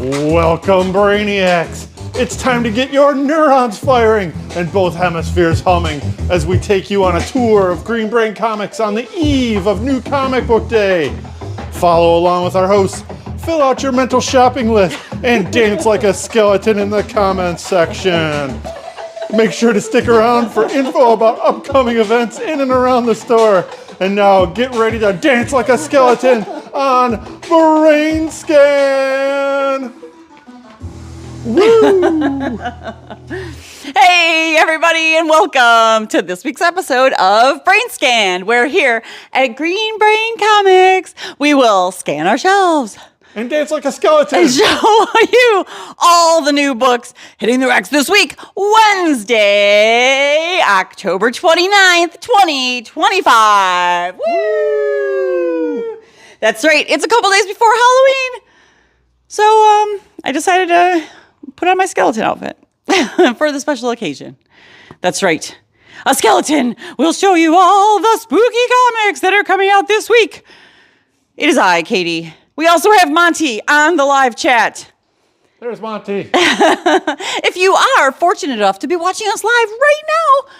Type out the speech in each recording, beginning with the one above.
Welcome, Brainiacs! It's time to get your neurons firing and both hemispheres humming as we take you on a tour of Green Brain Comics on the eve of New Comic Book Day. Follow along with our hosts, fill out your mental shopping list, and dance like a skeleton in the comments section. Make sure to stick around for info about upcoming events in and around the store. And now get ready to dance like a skeleton on BrainScan. Woo! Hey everybody, and welcome to this week's episode of BrainScan. We're here at Green Brain Comics. We will scan our shelves and dance like a skeleton. And show you all the new books hitting the racks this week, Wednesday, October 29th, 2025. Woo! That's right. It's a couple days before Halloween. So I decided to put on my skeleton outfit for the special occasion. That's right. A skeleton will show you all the spooky comics that are coming out this week. It is I, Katie. We also have Monty on the live chat. There's Monty. If you are fortunate enough to be watching us live right now,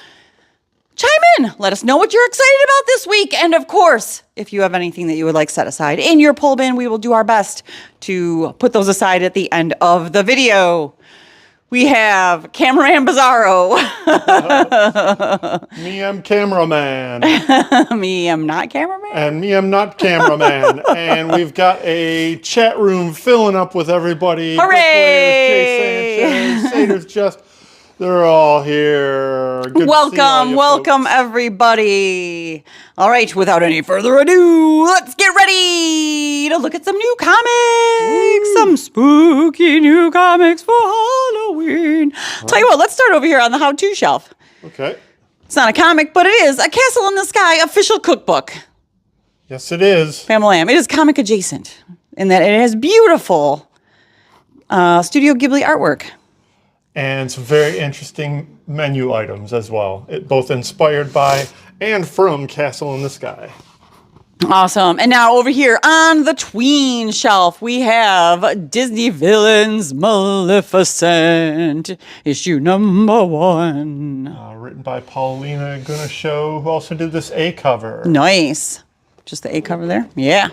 chime in. Let us know what you're excited about this week. And of course, if you have anything that you would like set aside in your poll bin, we will do our best to put those aside at the end of the video. We have Cameraman Bizarro. Me, I'm cameraman. Me, I'm not cameraman. And me, I'm not cameraman. And we've got a chat room filling up with everybody. Hooray! Jay Sanchez, Sater's Just. They're all here. Good welcome everybody. All right, without any further ado, let's get ready to look at some new comics. Some spooky new comics for Halloween. Tell you what, let's start over here on the how-to shelf. Okay. It's not a comic, but it is a Castle in the Sky official cookbook. Yes, it is. Family Lamb. It is comic adjacent in that it has beautiful Studio Ghibli artwork. And some very interesting menu items as well. Both inspired by and from Castle in the Sky. Awesome. And now over here on the tween shelf, we have Disney Villains Maleficent, issue number 1. Written by Paulina Guneshow, who also did this A cover. Nice. Just the A cover there? Yeah.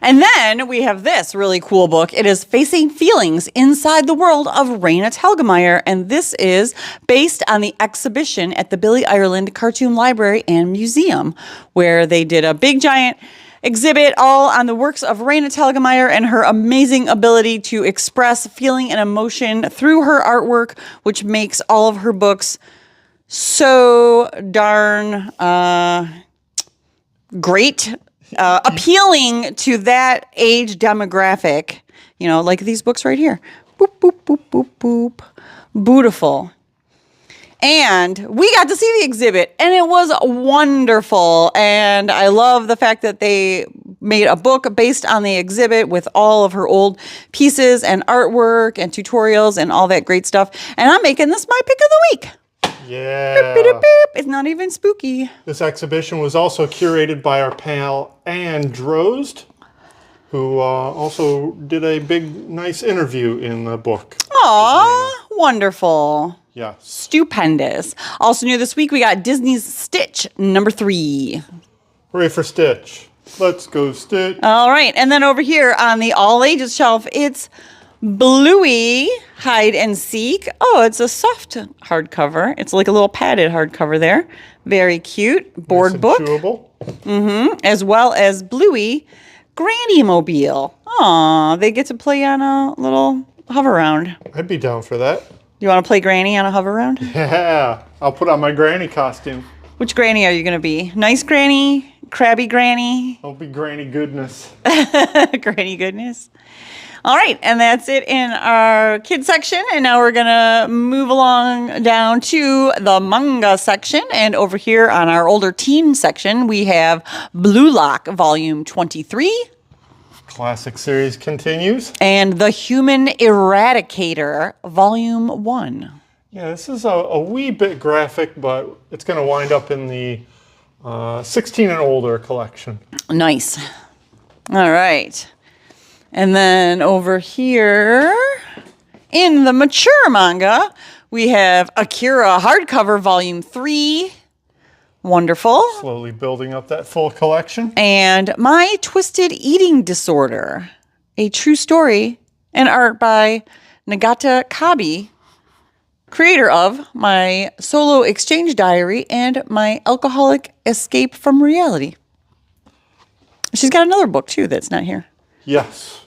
And then we have this really cool book. It is Facing Feelings Inside the World of Raina Telgemeier. And this is based on the exhibition at the Billy Ireland Cartoon Library and Museum, where they did a big giant exhibit all on the works of Raina Telgemeier and her amazing ability to express feeling and emotion through her artwork, which makes all of her books so darn great. Appealing to that age demographic, you know, like these books right here. Boop, boop, boop, boop, boop. Beautiful. And we got to see the exhibit, and it was wonderful. And I love the fact that they made a book based on the exhibit with all of her old pieces and artwork and tutorials and all that great stuff. And I'm making this my pick of the week. Yeah. Boop, boop, boop. It's not even spooky. This exhibition was also curated by our pal Ann Drozd, who also did a big, nice interview in the book. Aw, wonderful. Yeah. Stupendous. Also new this week, we got Disney's Stitch number 3. Hooray for Stitch. Let's go, Stitch. All right. And then over here on the all ages shelf, it's Bluey Hide and Seek. Oh, it's a soft hardcover. It's like a little padded hardcover there. Very cute. Board book. Chewable. As well as Bluey Granny Mobile. Aw, they get to play on a little hover round. I'd be down for that. You want to play Granny on a hover round? Yeah. I'll put on my Granny costume. Which Granny are you going to be? Nice Granny? Crabby Granny? I'll be Granny Goodness. Granny Goodness. All right, and that's it in our kids section. And now we're going to move along down to the manga section. And over here on our older teen section, we have Blue Lock, Volume 23. Classic series continues. And The Human Eradicator, Volume 1. Yeah, this is a wee bit graphic, but it's going to wind up in the 16 and older collection. Nice. All right. And then over here in the mature manga, we have Akira hardcover volume 3. Wonderful. Slowly building up that full collection. And My Twisted Eating Disorder, a true story and art by Nagata Kabi, creator of My Solo Exchange Diary and My Alcoholic Escape from Reality. She's got another book too that's not here. Yes.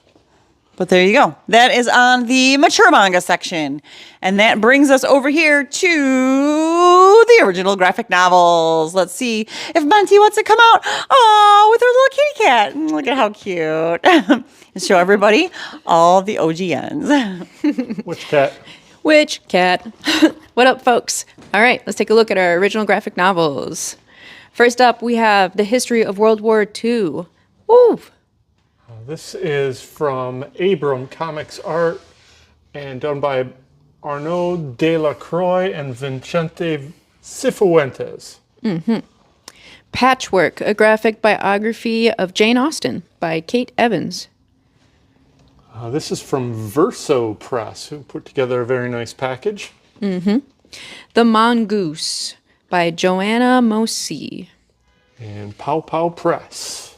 But there you go. That is on the mature manga section. And that brings us over here to the original graphic novels. Let's see if Monty wants to come out. Oh, with her little kitty cat. Look at how cute. And show everybody all the OGNs. Which cat? Which cat? What up, folks? All right, let's take a look at our original graphic novels. First up, we have The History of World War II. Woo! This is from Abram Comics art and done by Arnaud Delacroix and Vicente Cifuentes. Patchwork, a graphic biography of Jane Austen by Kate Evans. This is from Verso Press, who put together a very nice package. The Mongoose by Joanna Mosi. And Pow Pow Press.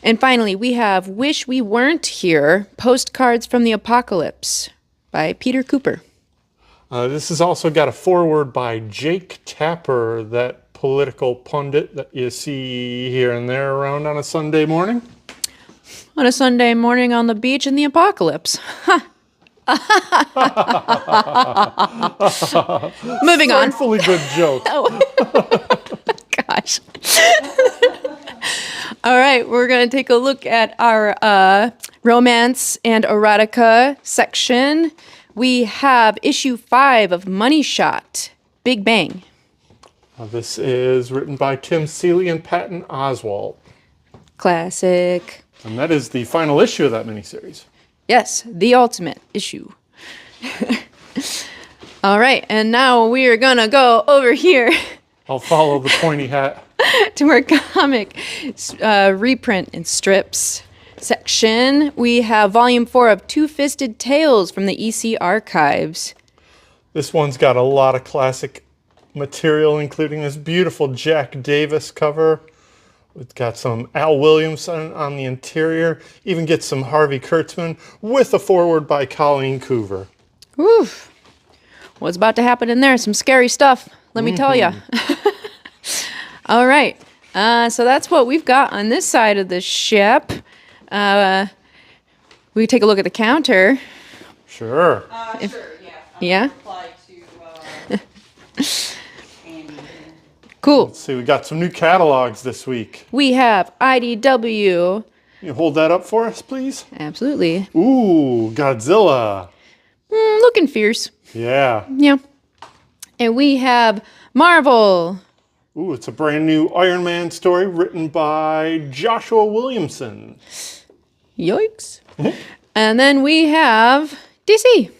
And finally, we have Wish We Weren't Here, Postcards from the Apocalypse by Peter Cooper. This has also got a foreword by Jake Tapper, that political pundit that you see here and there around on a Sunday morning. On a Sunday morning on the beach in the apocalypse. Moving on. Frightfully good joke. Gosh. All right, we're going to take a look at our romance and erotica section. We have issue 5 of Money Shot, Big Bang. This is written by Tim Seeley and Patton Oswalt. Classic. And that is the final issue of that miniseries. Yes, the ultimate issue. All right, and now we are going to go over here I'll follow the pointy hat. to our comic reprint and strips section. We have volume 4 of Two-Fisted Tales from the EC Archives. This one's got a lot of classic material, including this beautiful Jack Davis cover. It's got some Al Williamson on the interior. Even gets some Harvey Kurtzman with a foreword by Colleen Coover. Oof. What's about to happen in there? Some scary stuff, let me tell you. All right. So that's what we've got on this side of the ship. We take a look at the counter. Sure. Sure, yeah. Yeah? Reply to Andy. Cool. Let's see, we got some new catalogs this week. We have IDW. Can you hold that up for us, please? Absolutely. Ooh, Godzilla. Looking fierce. Yeah. Yeah. And we have Marvel. Ooh, it's a brand new Iron Man story written by Joshua Williamson. Yikes. And then we have DC.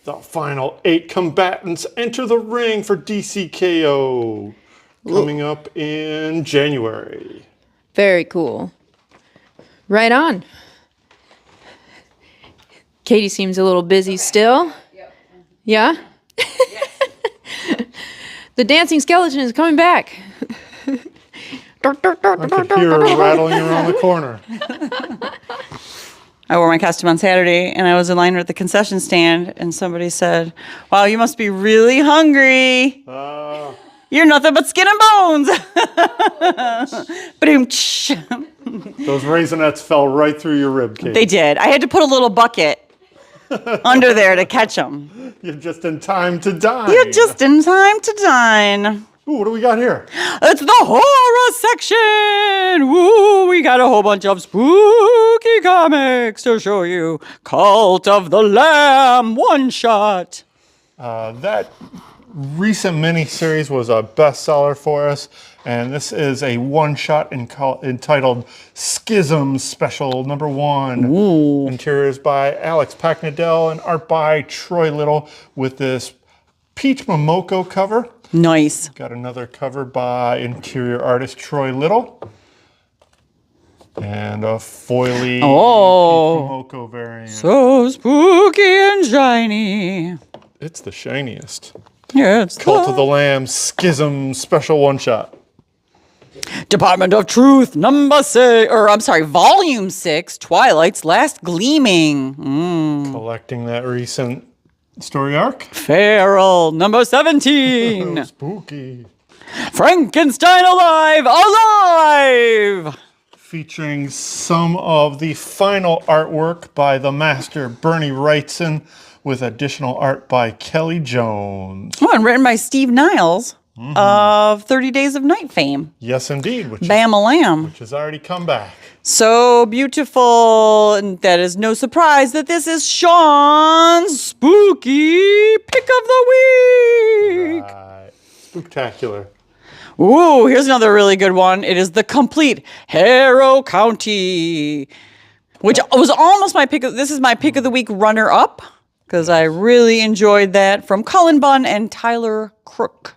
The final 8 combatants enter the ring for DCKO. Coming up in January. Very cool. Right on. Katie seems a little busy still. Yep. Yeah? The dancing skeleton is coming back. I could hear her rattling around the corner. I wore my costume on Saturday, and I was in line at the concession stand, and somebody said, "Wow, you must be really hungry. You're nothing but skin and bones." Ba-doom-tsh. Those Raisinets fell right through your rib cage. They did. I had to put a little bucket under there to catch them. You're just in time to dine. You're just in time to dine. Ooh, what do we got here? It's the horror section. Woo, we got a whole bunch of spooky comics to show you. Cult of the Lamb, one shot. That recent miniseries was a bestseller for us, and this is a one-shot entitled Schism Special Number 1. Ooh. Interiors by Alex Packnadell and art by Troy Little with this Peach Momoko cover. Nice. Got another cover by interior artist Troy Little. And a foily Momoko variant. So spooky and shiny. It's the shiniest. Yeah, it's Cult of the Lamb Schism Special One Shot. Department of Truth, Volume 6, Twilight's Last Gleaming. Collecting that recent story arc. Feral, number 17. Spooky. Frankenstein alive! Featuring some of the final artwork by the master Bernie Wrightson with additional art by Kelly Jones. Oh, and written by Steve Niles of 30 Days of Night fame. Yes, indeed. Which Bam-a-lam. has already come back. So beautiful, and that is no surprise that this is Sean's spooky pick of the week. Right. Spooktacular. Ooh, here's another really good one. It is the complete Harrow County, which was almost my pick. This is my pick of the week runner-up because I really enjoyed that from Cullen Bunn and Tyler Crook.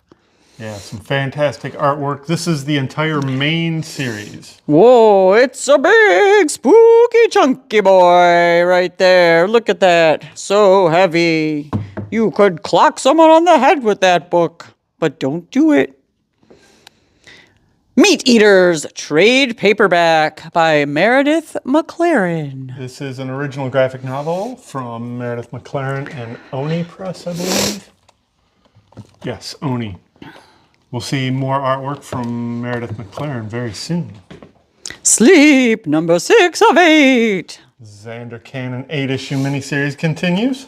Yeah, some fantastic artwork. This is the entire main series. Whoa, it's a big, spooky, chunky boy right there. Look at that. So heavy. You could clock someone on the head with that book, but don't do it. Meat Eaters, trade paperback by Meredith McLaren. This is an original graphic novel from Meredith McLaren and Oni Press, I believe. Yes, Oni. We'll see more artwork from Meredith McLaren very soon. Sleep, number 6 of 8. Xander Cannon 8-issue miniseries continues.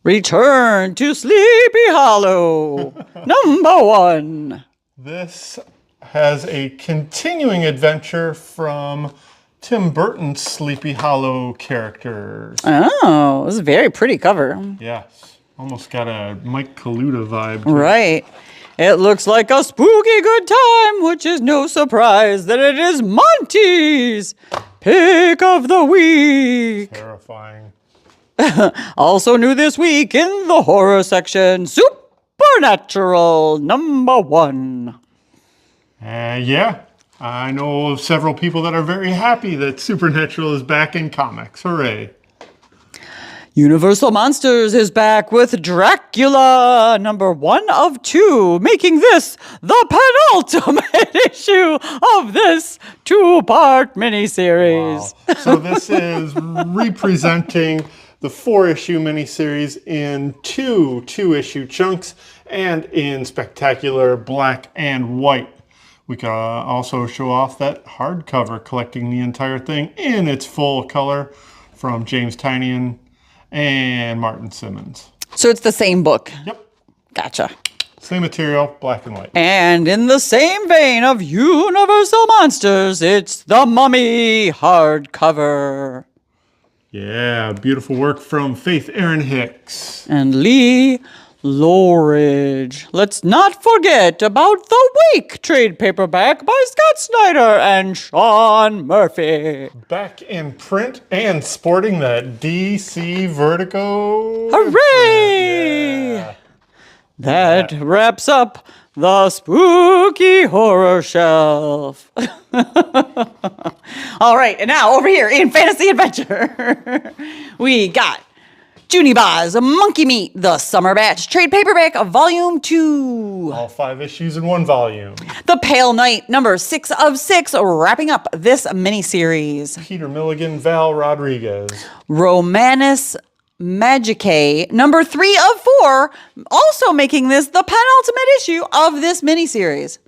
Return to Sleepy Hollow, number 1. This has a continuing adventure from Tim Burton's Sleepy Hollow characters. Oh, this is a very pretty cover. Yes, almost got a Mike Kaluta vibe. To it. Right. It looks like a spooky good time, which is no surprise that it is Monty's pick of the week. Terrifying. Also new this week in the horror section, Supernatural, number 1. Yeah, I know of several people that are very happy that Supernatural is back in comics. Hooray. Universal Monsters is back with Dracula, number 1 of 2, making this the penultimate issue of this 2-part miniseries. Wow. So this is representing the 4-issue miniseries in two-issue chunks and in spectacular black and white. We can also show off that hardcover, collecting the entire thing in its full color from James Tynion and Martin Simmons. So it's the same book. Yep. Gotcha. Same material, black and white. And in the same vein of Universal Monsters, it's the Mummy hardcover. Yeah, beautiful work from Faith Erin Hicks. And Lee Loridge. Let's not forget about the Wake trade paperback by Scott Snyder and Sean Murphy. Back in print and sporting that DC Vertigo. Hooray! Yeah. That wraps up the spooky horror shelf. All right, and now over here in Fantasy Adventure, we got Juniba's Monkey Meat, the Summer Batch Trade Paperback of Volume 2. All 5 issues in one volume. The Pale Knight, number 6 of 6, wrapping up this miniseries. Peter Milligan, Val Rodriguez. Romanus Magicae, number 3 of 4, also making this the penultimate issue of this miniseries.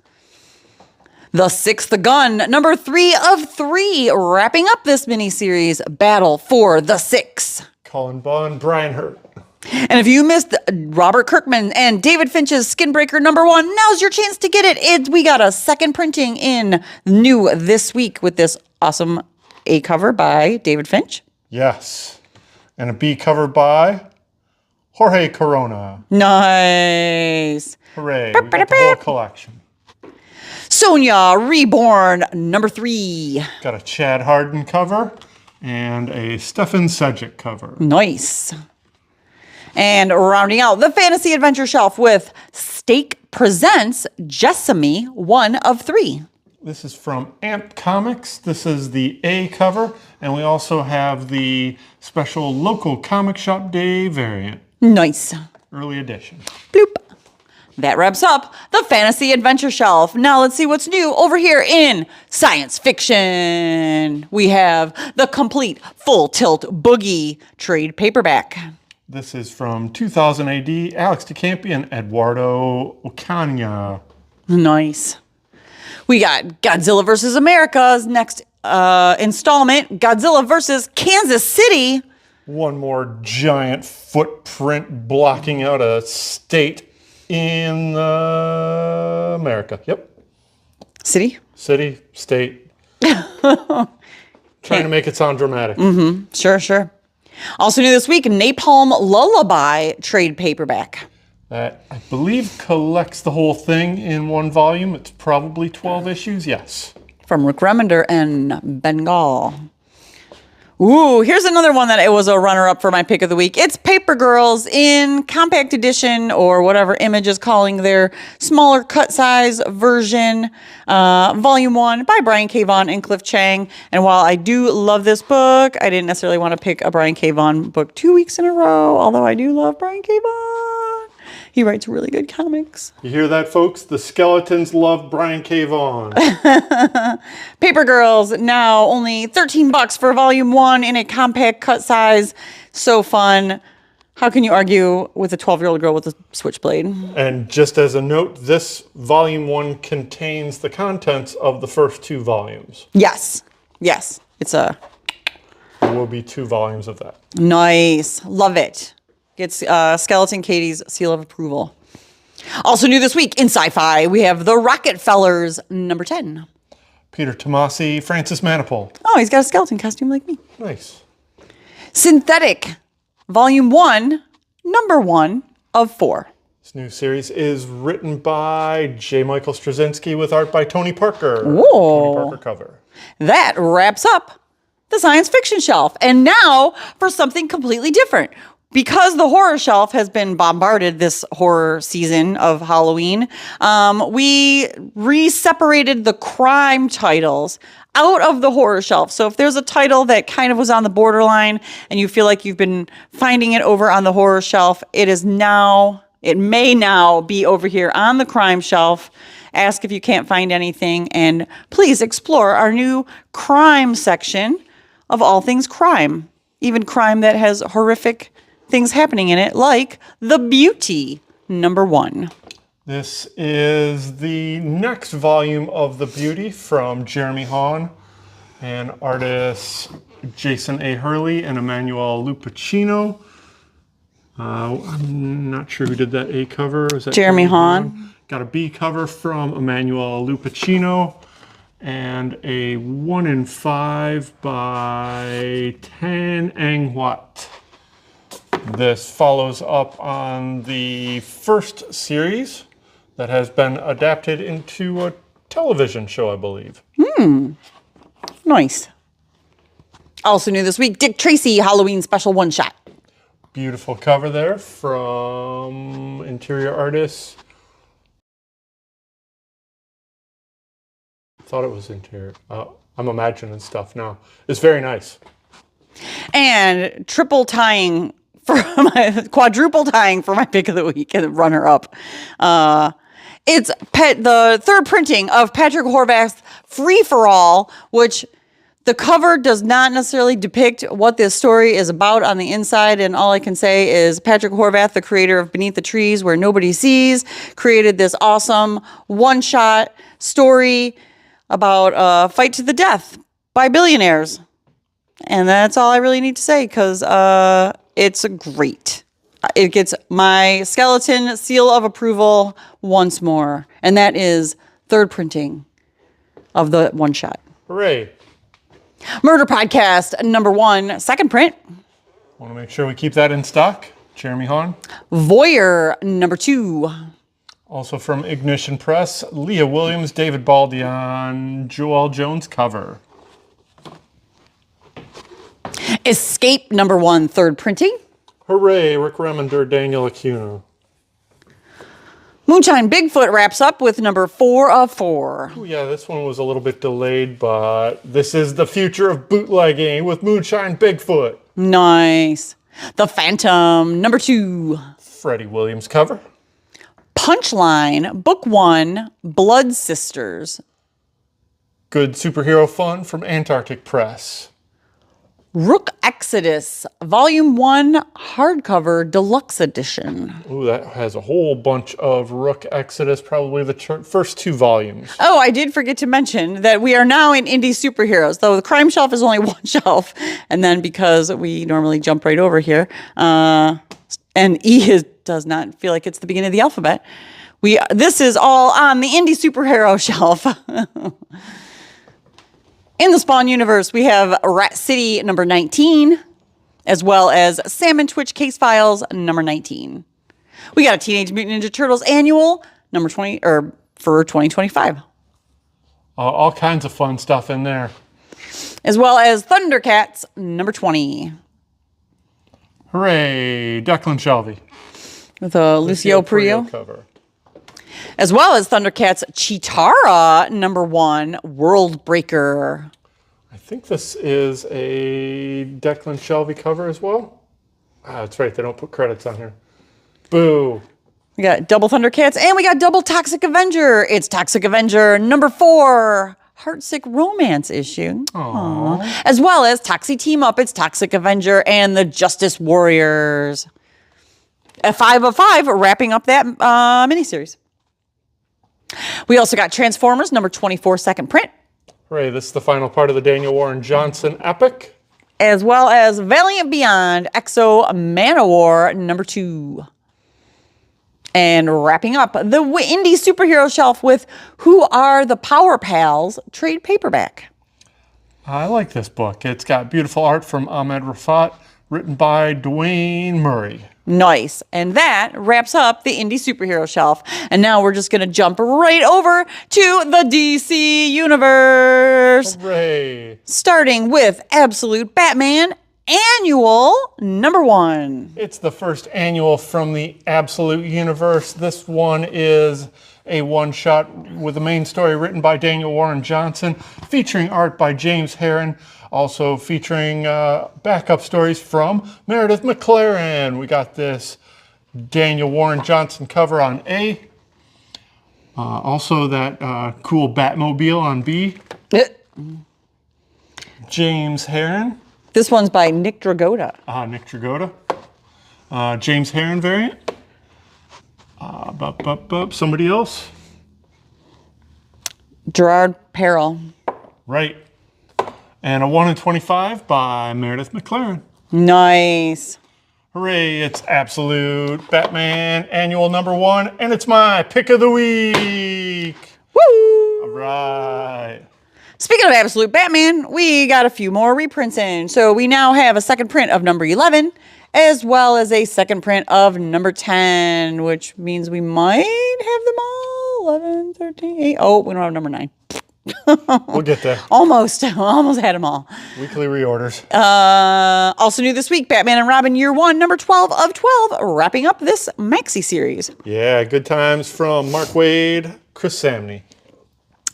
The Sixth Gun, number 3 of 3, wrapping up this miniseries, Battle for the Six. Cullen Bunn, Brian Hurt. And if you missed Robert Kirkman and David Finch's Skinbreaker number 1, now's your chance to get it. We got a second printing in new this week with this awesome A cover by David Finch. Yes. And a B cover by Jorge Corona. Nice. Hooray. We got the whole collection. Sonia Reborn, number 3. Got a Chad Harden cover and a Stefan Sejic cover. Nice. And rounding out the Fantasy Adventure shelf with Stake Presents Jessamy, 1 of 3. This is from Amp Comics. This is the A cover, and we also have the special local comic shop day variant. Nice. Early edition. Bloop. That wraps up the Fantasy Adventure Shelf. Now let's see what's new over here in science fiction. We have the complete Full Tilt Boogie trade paperback. This is from 2000 AD, Alex DeCampi and Eduardo Ocaña. Nice. We got Godzilla vs. America's next installment, Godzilla vs. Kansas City. One more giant footprint blocking out a state in America. Yep. City? City, state. Trying to make it sound dramatic. Sure. Also new this week, Napalm Lullaby trade paperback. That, I believe, collects the whole thing in one volume. It's probably 12 issues, yes. From Rick Remender and Bengal. Ooh, here's another one that it was a runner-up for my pick of the week. It's Paper Girls in compact edition, or whatever Image is calling their smaller cut size version. Volume 1 by Brian K. Vaughan and Cliff Chang. And while I do love this book, I didn't necessarily want to pick a Brian K. Vaughan book 2 weeks in a row, although I do love Brian K. Vaughan. He writes really good comics. You hear that, folks? The skeletons love Brian K. Vaughan. Paper Girls, now only $13 for volume 1 in a compact cut size. So fun. How can you argue with a 12-year-old girl with a switchblade? And just as a note, this volume 1 contains the contents of the first 2 volumes. Yes. It's a There will be 2 volumes of that. nice. Love it. Gets Skeleton Katie's seal of approval. Also new this week in sci-fi, we have The Rocket Fellers, number 10. Peter Tomasi, Francis Manipul. Oh, he's got a skeleton costume like me. Nice. Synthetic, volume 1, number 1 of 4. This new series is written by J. Michael Straczynski with art by Tony Parker. Whoa. Tony Parker cover. That wraps up the science fiction shelf. And now for something completely different. Because the horror shelf has been bombarded this horror season of Halloween, we re-separated the crime titles out of the horror shelf. So if there's a title that kind of was on the borderline and you feel like you've been finding it over on the horror shelf, it may now be over here on the crime shelf. Ask if you can't find anything, and please explore our new crime section of all things crime. Even crime that has horrific things happening in it, like The Beauty, number 1. This is the next volume of The Beauty from Jeremy Hawn and artists Jason A. Hurley and Emmanuel Lupacino. I'm not sure who did that A cover. Is that Jeremy Hawn. Got a B cover from Emmanuel Lupacino and a 1 in 5 by Tan Ang Wat. This follows up on the first series that has been adapted into a television show, I believe. Nice. Also new this week, Dick Tracy Halloween Special One Shot. Beautiful cover there from interior artists. Thought it was interior. I'm imagining stuff now. It's very nice. And quadruple tying for my pick of the week and runner up. It's the third printing of Patrick Horvath's Free for All, which the cover does not necessarily depict what this story is about on the inside. And all I can say is Patrick Horvath, the creator of Beneath the Trees Where Nobody Sees, created this awesome one-shot story about a fight to the death by billionaires. And that's all I really need to say, because it's great. It gets my skeleton seal of approval once more. And that is third printing of the one shot. Hooray. Murder Podcast, number 1, second print. Want to make sure we keep that in stock. Jeremy Hawn. Voyeur, number 2. Also from Ignition Press, Leah Williams, David Baldy on Joel Jones cover. Escape, number 1, third printing. Hooray, Rick Remender, Daniel Acuna. Moonshine Bigfoot wraps up with number 4 of 4. Ooh, yeah, this one was a little bit delayed, but this is the future of bootlegging with Moonshine Bigfoot. Nice. The Phantom, number 2. Freddie Williams cover. Punchline, book 1, Blood Sisters. Good superhero fun from Antarctic Press. Rook Exodus, volume 1, hardcover, deluxe edition. Ooh, that has a whole bunch of Rook Exodus, probably the first 2 volumes. Oh, I did forget to mention that we are now in indie superheroes, though the crime shelf is only one shelf. And then because we normally jump right over here, and does not feel like it's the beginning of the alphabet, this is all on the indie superhero shelf. In the Spawn universe, we have Rat City number 19, as well as Salmon Twitch Case Files number 19. We got a Teenage Mutant Ninja Turtles annual number 20 for 2025. All kinds of fun stuff in there. As well as Thundercats number 20. Hooray, Declan Shelby. With a Lucio Purio cover. As well as Thundercats Chitara number 1, World Breaker. I think this is a Declan Shelby cover as well. Ah, that's right. They don't put credits on here. Boo. We got double Thundercats and we got double Toxic Avenger. It's Toxic Avenger number 4, Heartsick Romance issue. Aww. As well as Toxie Team Up. It's Toxic Avenger and the Justice Warriors. A 5 of 5 wrapping up that miniseries. We also got Transformers number 24, second print. Hooray, this is the final part of the Daniel Warren Johnson epic. As well as Valiant Beyond Exo Manowar number 2. And wrapping up the indie superhero shelf with Who Are the Power Pals trade paperback. I like this book. It's got beautiful art from Ahmed Rafat, written by Dwayne Murray. Nice. And that wraps up the indie superhero shelf. And now we're just going to jump right over to the DC universe. Hooray. Starting with Absolute Batman Annual number 1. It's the first annual from the Absolute Universe. This one is a one-shot with the main story written by Daniel Warren Johnson, featuring art by James Herron, also featuring backup stories from Meredith McLaren. We got this Daniel Warren Johnson cover on A. Also that cool Batmobile on B. James Herron. This one's by Nick Dragotta. Nick Dragotta. James Herron variant. Somebody else. Gerard Perel. Right. And a 1 in 25 by Meredith McLaren. Nice. Hooray, it's Absolute Batman Annual number 1, and it's my pick of the week. Woo! All right. Speaking of Absolute Batman, we got a few more reprints in. So we now have a second print of number 11, as well as a second print of number 10, which means we might have them all. 11, 13, 8. Oh, we don't have number 9. We'll get there. Almost had them all. Weekly reorders. Also new this week, Batman and Robin Year 1, number 12 of 12, wrapping up this maxi series. Yeah, good times from Mark Waid, Chris Samney.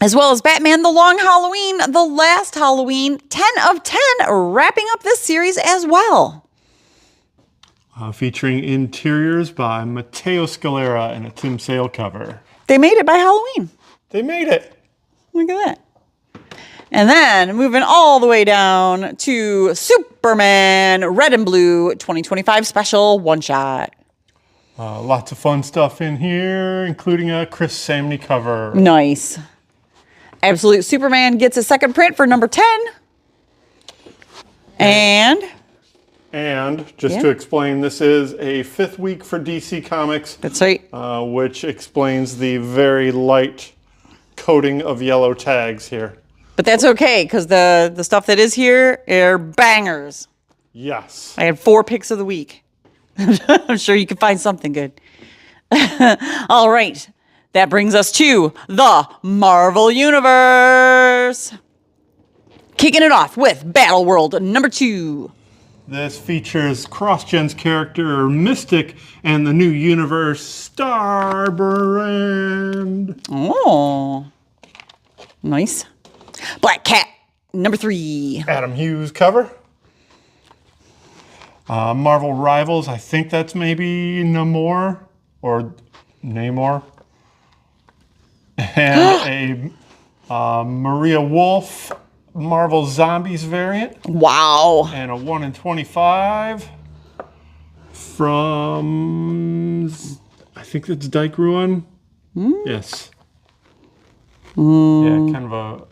As well as Batman The Long Halloween, The Last Halloween, 10 of 10, wrapping up this series as well. Featuring interiors by Matteo Scalera and a Tim Sale cover. They made it by Halloween. They made it. Look at that. And then moving all the way down to Superman Red and Blue 2025 special one-shot. Lots of fun stuff in here, including a Chris Samney cover. Nice. Absolute Superman gets a second print for number 10. And just to explain, this is a 5th week for DC Comics. That's right. Which explains the very light coating of yellow tags here. But that's okay, because the stuff that is here are bangers. Yes. I had 4 picks of the week. I'm sure you can find something good. All right. That brings us to the Marvel Universe. Kicking it off with Battle World number 2. This features CrossGen's character Mystic and the new universe Starbrand. Oh, nice. Black Cat, number 3. Adam Hughes cover. Marvel Rivals, I think that's maybe Namor or Namor. And a Maria Wolf Marvel Zombies variant. Wow. And a 1 in 25 from, I think that's Dyke Ruin. Yes. Yeah, kind of a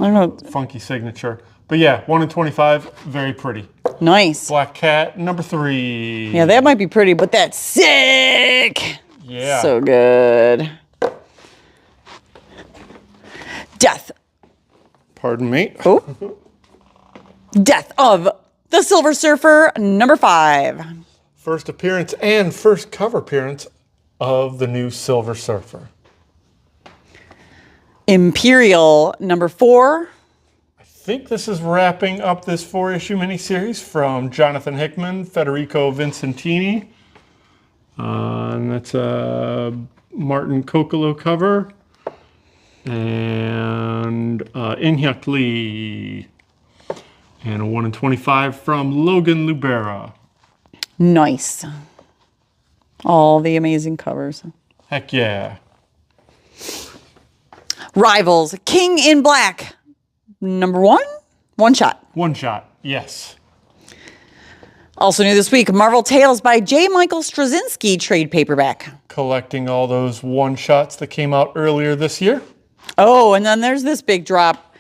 I don't know. funky signature. But yeah, 1 in 25, very pretty. Nice. Black Cat, number 3. Yeah, that might be pretty, but that's sick. Yeah. So good. Death. Pardon me. Oh. Death of the Silver Surfer, number 5. First appearance and first cover appearance of the new Silver Surfer. Imperial, number 4. I think this is wrapping up this 4-issue miniseries from Jonathan Hickman, Federico Vincentini. And that's a Martin Kokolo cover. And Inhyuk Lee. And a 1 in 25 from Logan Lubera. Nice. All the amazing covers. Heck yeah. Rivals, King in Black, number 1. One shot. One shot, yes. Also new this week, Marvel Tales by J. Michael Straczynski trade paperback. Collecting all those one-shots that came out earlier this year. Oh, and then there's this big drop.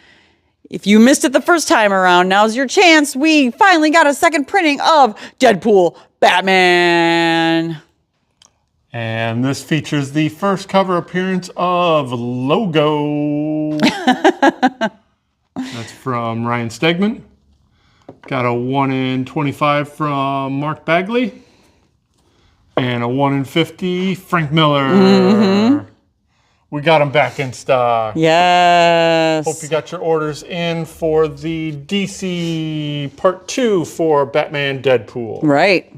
If you missed it the first time around, now's your chance. We finally got a second printing of Deadpool Batman. And this features the first cover appearance of Logo. That's from Ryan Stegman. Got a 1 in 25 from Mark Bagley. And a 1 in 50, Frank Miller. We got them back in stock. Yes. Hope you got your orders in for the DC Part 2 for Batman Deadpool. Right.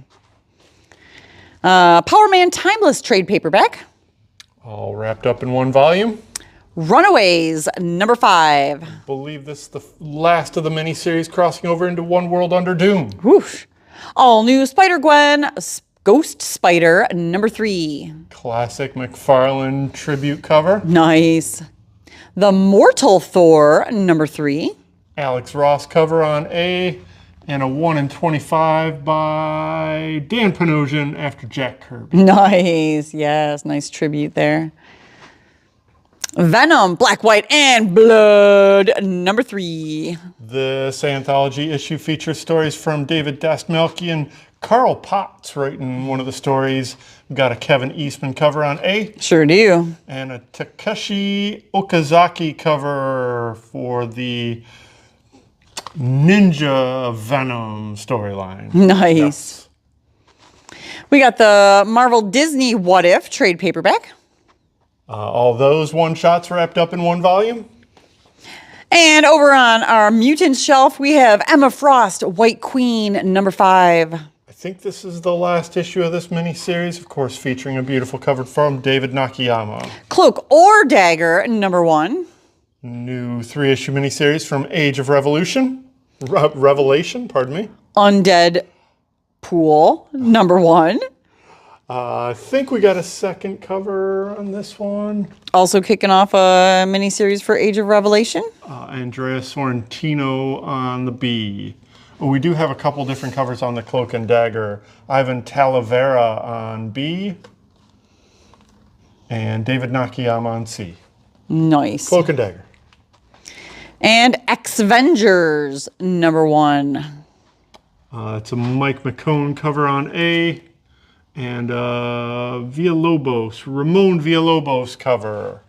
Power Man Timeless trade paperback. All wrapped up in one volume. Runaways, number 5. Believe this is the last of the miniseries crossing over into One World Under Doom. Whoosh. All new Spider-Gwen, Ghost Spider, number 3. Classic McFarlane tribute cover. Nice. The Mortal Thor, number 3. Alex Ross cover on A. And a 1 in 25 by Dan Panosian after Jack Kirby. Nice. Yes, nice tribute there. Venom, Black, White, and Blood, number 3. This anthology issue features stories from David Dastmalchian and Carl Potts writing one of the stories. We've got a Kevin Eastman cover on A. Sure do. And a Takeshi Okazaki cover for the Ninja Venom storyline. Nice. Yes. We got the Marvel Disney What If trade paperback. All those one-shots wrapped up in one volume. And over on our Mutants shelf, we have Emma Frost, White Queen, number 5. I think this is the last issue of this miniseries, of course, featuring a beautiful cover from David Nakayama. Cloak or Dagger, number 1. New 3-issue miniseries from Age of Revelation, pardon me. Undead Pool, number 1. I think we got a second cover on this one. Also kicking off a miniseries for Age of Revelation. Andrea Sorrentino on the B. Oh, we do have a couple different covers on the Cloak and Dagger. Ivan Talavera on B. And David Nakayama on C. Nice. Cloak and Dagger. And X-Vengers, number 1. It's a Mike McCone cover on A. And Ramon Villalobos cover.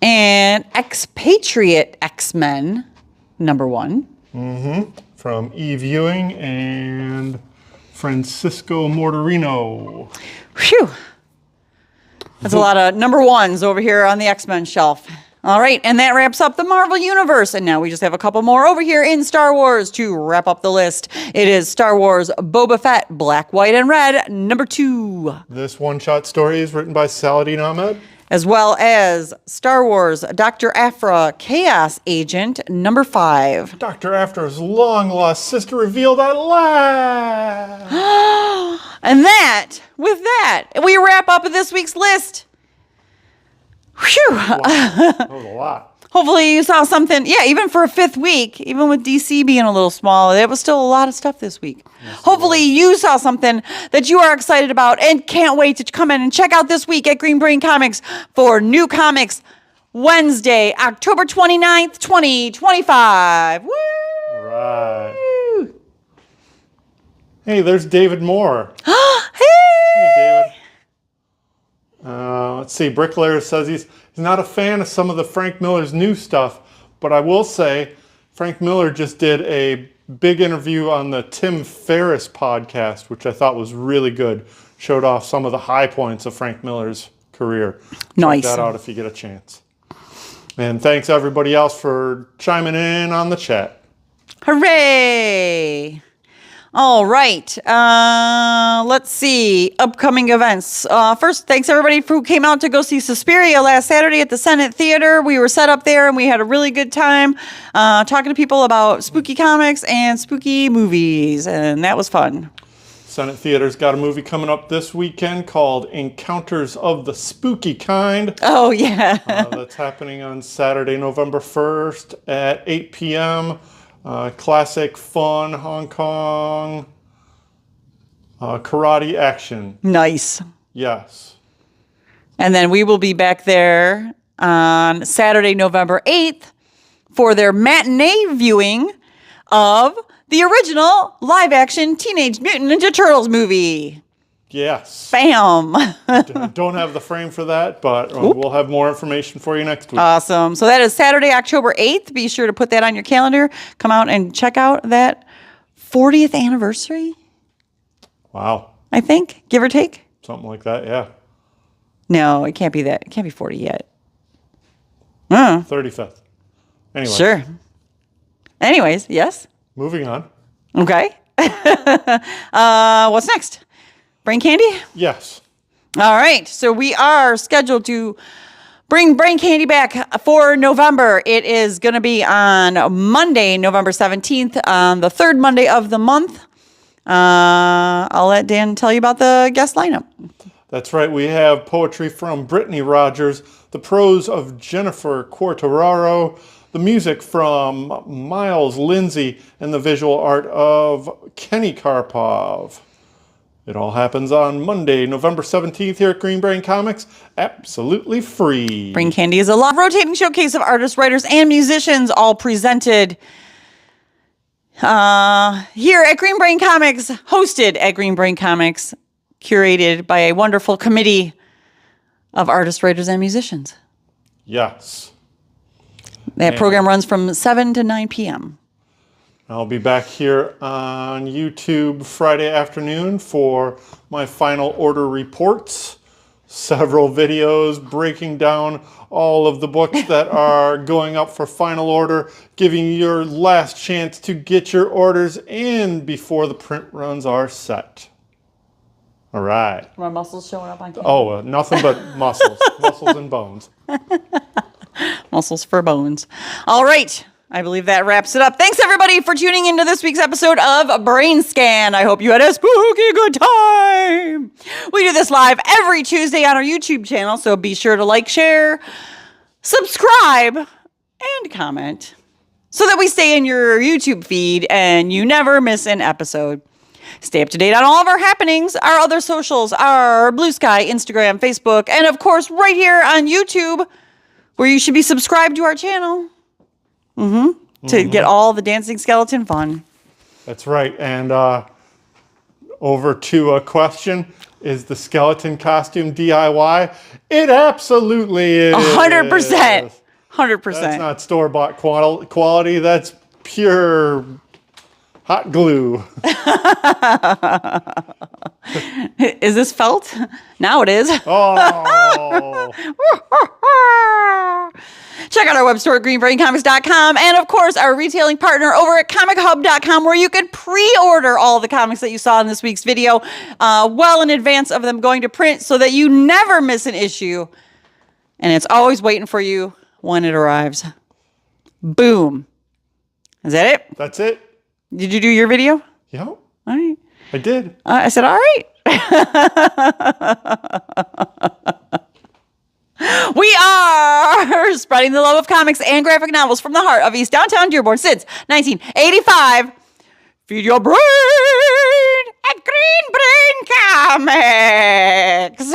And Expatriate X-Men, number 1. From Eve Ewing and Francisco Mortarino. Whew. That's a lot of number 1s over here on the X-Men shelf. All right, and that wraps up the Marvel Universe. And now we just have a couple more over here in Star Wars to wrap up the list. It is Star Wars Boba Fett, Black, White, and Red, number 2. This one-shot story is written by Saladin Ahmed. As well as Star Wars Dr. Aphra, Chaos Agent, number 5. Dr. Afra's long-lost sister revealed at last. And with that, we wrap up this week's list. Whew. Wow. That was a lot. Hopefully you saw something. Yeah, even for a 5th week, even with DC being a little small, there was still a lot of stuff this week. Yes, hopefully you saw something that you are excited about and can't wait to come in and check out this week at Green Brain Comics for New Comics Wednesday, October 29th, 2025. Woo! Right. Hey, there's David Moore. Hey, David. Let's see. Bricklayer says he's not a fan of some of the Frank Miller's new stuff, but I will say Frank Miller just did a big interview on the Tim Ferriss podcast, which I thought was really good. Showed off some of the high points of Frank Miller's career. Nice. Check that out if you get a chance. And thanks everybody else for chiming in on the chat. Hooray! All right. Let's see. Upcoming events. First, thanks everybody who came out to go see Suspiria last Saturday at the Senate Theater. We were set up there and we had a really good time talking to people about spooky comics and spooky movies, and that was fun. Senate Theater's got a movie coming up this weekend called Encounters of the Spooky Kind. Oh, yeah. That's happening on Saturday, November 1st at 8 p.m. Classic, fun, Hong Kong, karate action. Nice. Yes. And then we will be back there on Saturday, November 8th for their matinee viewing of the original live-action Teenage Mutant Ninja Turtles movie. Yes. Bam. Don't have the frame for that, but we'll have more information for you next week. Awesome. So that is Saturday, October 8th. Be sure to put that on your calendar. Come out and check out that 40th anniversary. Wow. I think, give or take. Something like that, yeah. No, it can't be that. It can't be 40 yet. 35th. Anyway. Sure. Anyways, yes. Moving on. Okay. What's next? Brain candy? Yes. All right. So we are scheduled to bring Brain Candy back for November. It is going to be on Monday, November 17th, on the third Monday of the month. I'll let Dan tell you about the guest lineup. That's right. We have poetry from Brittany Rogers, the prose of Jennifer Quartararo, the music from Miles Lindsay, and the visual art of Kenny Karpov. It all happens on Monday, November 17th here at Green Brain Comics, absolutely free. Brain Candy is a live rotating showcase of artists, writers, and musicians, all presented here at Green Brain Comics, hosted at Green Brain Comics, curated by a wonderful committee of artists, writers, and musicians. Yes. That program runs from 7 to 9 p.m. I'll be back here on YouTube Friday afternoon for my final order reports. Several videos breaking down all of the books that are going up for final order, giving you your last chance to get your orders in before the print runs are set. All right. My muscles showing up on camera. Oh, nothing but muscles. Muscles and bones. Muscles for bones. All right. I believe that wraps it up. Thanks, everybody, for tuning into this week's episode of BrainScan. I hope you had a spooky good time. We do this live every Tuesday on our YouTube channel, so be sure to like, share, subscribe, and comment so that we stay in your YouTube feed and you never miss an episode. Stay up to date on all of our happenings, our other socials, our Blue Sky, Instagram, Facebook, and, of course, right here on YouTube, where you should be subscribed to our channel. To get all the dancing skeleton fun. That's right. And over to a question. Is the skeleton costume DIY? It absolutely is. 100%. 100%. That's not store-bought quality. That's pure hot glue. Is this felt? Now it is. Oh. Check out our web store at greenbraincomics.com and, of course, our retailing partner over at comichub.com, where you can pre-order all the comics that you saw in this week's video well in advance of them going to print so that you never miss an issue. And it's always waiting for you when it arrives. Boom. Is that it? That's it. Did you do your video? Yep. All right. I did. I said, all right. We are spreading the love of comics and graphic novels from the heart of East Downtown Dearborn since 1985. Feed your brain at Green Brain Comics.